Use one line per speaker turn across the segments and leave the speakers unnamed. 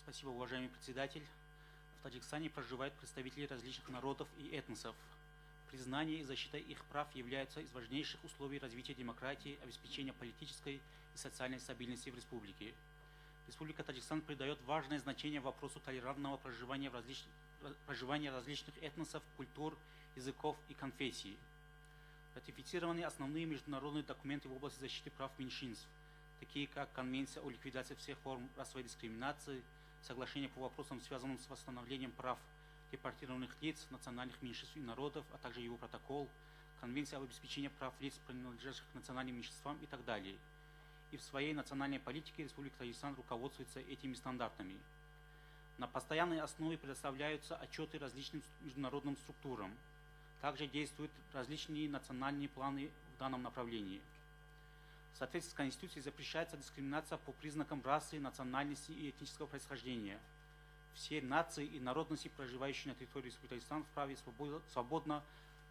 Спасибо, уважаемый председатель. В Таджикистане проживают представители различных народов и этносов. Признание и защита их прав являются из важнейших условий развития демократии, обеспечения политической и социальной стабильности в республике. Республика Таджикистан придает важное значение вопросу толерантного проживания различных этносов, культур, языков и конфессий. Ратифицированы основные международные документы в области защиты прав меньшинств, такие как Конвенция о ликвидации всех форм расовой дискриминации, Соглашение по вопросам, связанным с восстановлением прав депортированных лиц, национальных меньшинств и народов, а также его протокол, Конвенция об обеспечении прав лиц, принадлежащих к национальным меньшинствам и так далее. И в своей национальной политике Республика Таджикистан руководствуется этими стандартами. На постоянной основе предоставляются отчеты различным международным структурам. Также действуют различные национальные планы в данном направлении. В соответствии с Конституцией запрещается дискриминация по признакам расы, национальности и этнического происхождения. Все нации и народности, проживающие на территории Республики Таджикистан, вправе свободно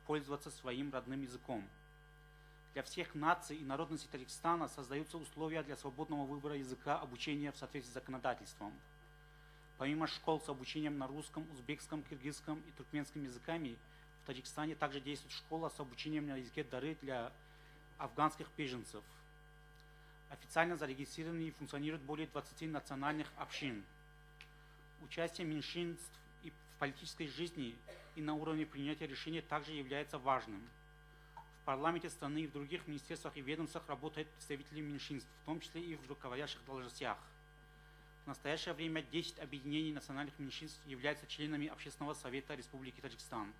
пользоваться своим родным языком. Для всех наций и народностей Таджикистана создаются условия для свободного выбора языка обучения в соответствии с законодательством. Помимо школ с обучением на русском, узбекском, киргизском и туркменском языками, в Таджикистане также действует школа с обучением на языке дары для афганских беженцев. Официально зарегистрированы и функционируют более 20 национальных общин. Участие меньшинств и в политической жизни и на уровне принятия решений также является важным. В парламенте страны и в других министерствах и ведомствах работают представители меньшинств, в том числе и в руководящих должностях. В настоящее время 10 объединений национальных меньшинств являются членами Общественного совета Республики Таджикистан.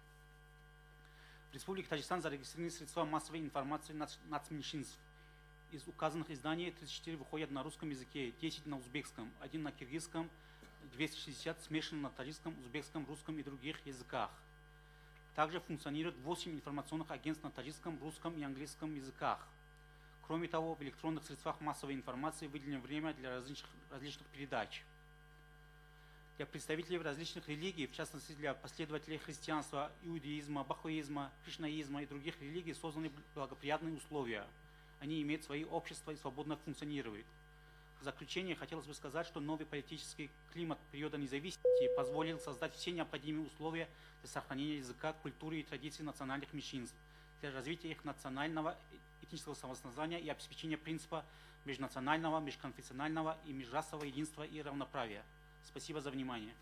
В Республике Таджикистан зарегистрированы средства массовой информации нацменьшинств. Из указанных изданий 34 выходят на русском языке, 10 на узбекском, 1 на киргизском, 260 смешаны на таджикском, узбекском, русском и других языках. Также функционирует 8 информационных агентств на таджикском, русском и английском языках. Кроме того, в электронных средствах массовой информации выделено время для различных передач. Для представителей различных религий, в частности для последователей христианства, иудаизма, бахаизма, кришнаизма и других религий, созданы благоприятные условия. Они имеют свои общества и свободно функционируют. В заключение хотелось бы сказать, что новый политический климат периода независимости позволил создать все необходимые условия для сохранения языка, культуры и традиций национальных меньшинств, для развития их национального этнического самосознания и обеспечения принципа межнационального, межконфессионального и межрасового единства и равноправия. Спасибо за внимание.